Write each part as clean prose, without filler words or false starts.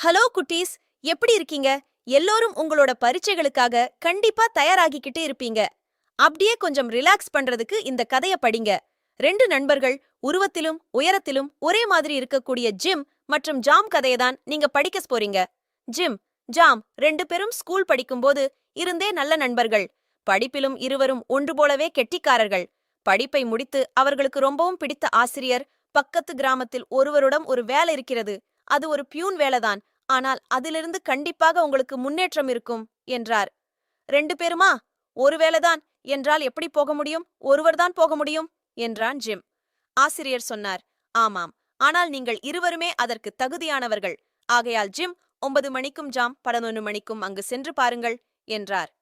Hello குட்டீஸ், எப்படி இருக்கீங்க? எல்லோரும் உங்களோட பரீட்சைகளுக்காக கண்டிப்பா தயாராகிக்கிட்டு இருப்பீங்க. அப்படியே கொஞ்சம் ரிலாக்ஸ் பண்றதுக்கு இந்த கதைய படிங்க. ரெண்டு நண்பர்கள் உருவத்திலும் உயரத்திலும் ஒரே மாதிரி இருக்கக்கூடிய ஜிம் மற்றும் ஜாம் கதையை தான் நீங்க படிக்க போறீங்க. ஜிம், ஜாம் ரெண்டு பேரும் ஸ்கூல் படிக்கும்போது இருந்தே நல்ல நண்பர்கள். படிப்பிலும் இருவரும் ஒன்று போலவே கெட்டிக்காரர்கள். படிப்பை முடித்து அவர்களுக்கு ரொம்பவும் பிடித்த ஆசிரியர் பக்கத்து கிராமத்தில் ஒருவரிடம் ஒரு வேலை இருக்கிறது. அது ஒரு பியூன் வேலைதான். ஆனால் அதிலிருந்து கண்டிப்பாக உங்களுக்கு முன்னேற்றம் இருக்கும் என்றார். ரெண்டு பேருமா? ஒருவேளைதான் என்றால் எப்படி போக முடியும்? ஒருவர்தான் போக முடியும் என்றான் ஜிம். ஆசிரியர் சொன்னார், ஆமாம், ஆனால் நீங்கள் இருவருமே அதற்கு தகுதியானவர்கள். ஆகையால் ஜிம் 9 மணிக்கும் ஜாம் 11 மணிக்கும் அங்கு சென்று பாருங்கள் என்றார்.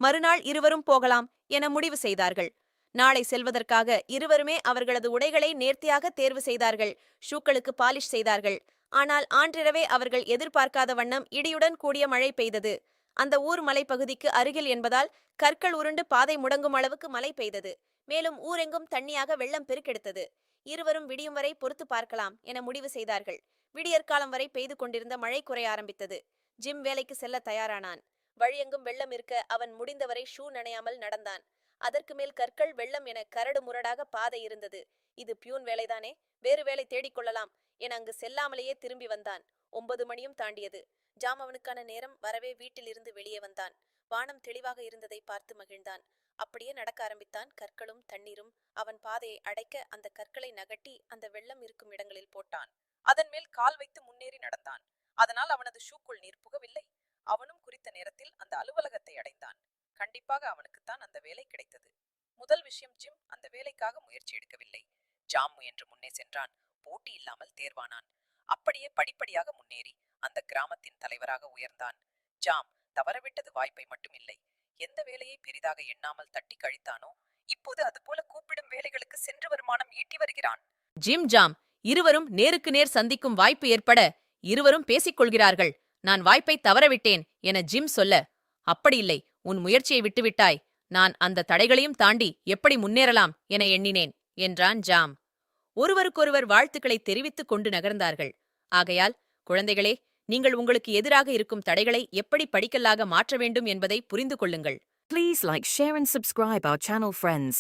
மறுநாள் இருவரும் போகலாம் என முடிவு செய்தார்கள். நாளை செல்வதற்காக இருவருமே அவர்களது உடைகளை நேர்த்தியாக தேர்வு செய்தார்கள். ஷூக்களுக்கு பாலிஷ் செய்தார்கள். ஆனால் ஆன்றிரவே அவர்கள் எதிர்பார்க்காத வண்ணம் இடியுடன் கூடிய மழை பெய்தது. அந்த ஊர் மலைப்பகுதிக்கு அருகில் என்பதால் கற்கள் உருண்டு பாதை முடங்கும் அளவுக்கு மழை பெய்தது. மேலும் ஊரெங்கும் தண்ணியாக வெள்ளம் பெருக்கெடுத்தது. இருவரும் விடியும் வரை பொறுத்து பார்க்கலாம் என முடிவு செய்தார்கள். விடியற்காலம் வரை பெய்து கொண்டிருந்த மழை குறைய ஆரம்பித்தது. ஜிம் வேலைக்கு செல்ல தயாரானான். வழியெங்கும் வெள்ளம் இருக்க அவன் முடிந்தவரை ஷூ நனையாமல் நடந்தான். அதற்கு மேல் கற்கள் வெள்ளம் என கரடு முரடாக பாதை இருந்தது. இது பியூன் வேலைதானே, வேறு வேலை தேடிக்கொள்ளலாம் என அங்கு செல்லாமலேயே திரும்பி வந்தான். 9 மணியும் தாண்டியது. ஜாம் அவனுக்கான நேரம் வரவே வீட்டில் இருந்து வெளியே வந்தான். வானம் தெளிவாக இருந்ததை பார்த்து மகிழ்ந்தான். அப்படியே நடக்க ஆரம்பித்தான். கற்களும் தண்ணீரும் அவன் பாதையை அடைக்க அந்த கற்களை நகட்டி அந்த வெள்ளம் இருக்கும் இடங்களில் போட்டான். அதன் மேல் கால் வைத்து முன்னேறி நடந்தான். அதனால் அவனது ஷூக்குள் நீர் புகவில்லை. அவனும் குறித்த நேரத்தில் அந்த அலுவலகத்தை அடைந்தான். கண்டிப்பாக அவனுக்குத்தான் அந்த வேலை கிடைத்தது. முதல் விஷயம், ஜிம் அந்த வேலைக்காக முயற்சி எடுக்கவில்லை. ஜாம் முயன்று முன்னே சென்றான். போட்டி இல்லாமல் தேர்வானான். அப்படியே படிப்படியாக முன்னேறி அந்த கிராமத்தின் தலைவராக உயர்ந்தான். ஜாம் தவறவிட்டது வாய்ப்பை மட்டும் இல்லை, எந்த வேலையை பெரிதாக எண்ணாமல் தட்டி கழித்தானோ இப்போது அதுபோல கூப்பிடும் வேலைகளுக்கு சென்று வருமானம் ஈட்டி வருகிறான். ஜிம், ஜாம் இருவரும் நேருக்கு நேர் சந்திக்கும் வாய்ப்பு ஏற்பட இருவரும் பேசிக் கொள்கிறார்கள். நான் வாய்ப்பை தவறவிட்டேன் என ஜிம் சொல்ல, அப்படியில்லை, உன் முயற்சியை விட்டுவிட்டாய். நான் அந்த தடைகளையும் தாண்டி எப்படி முன்னேறலாம் என எண்ணினேன் என்றான் ஜாம். ஒருவருக்கொருவர் வாழ்த்துக்களை தெரிவித்துக் கொண்டு நகர்ந்தார்கள். ஆகையால் குழந்தைகளே, நீங்கள் உங்களுக்கு எதிராக இருக்கும் தடைகளை எப்படி படிக்கல்லாக மாற்ற வேண்டும் என்பதை புரிந்து கொள்ளுங்கள். Please like, share and subscribe our channel, friends.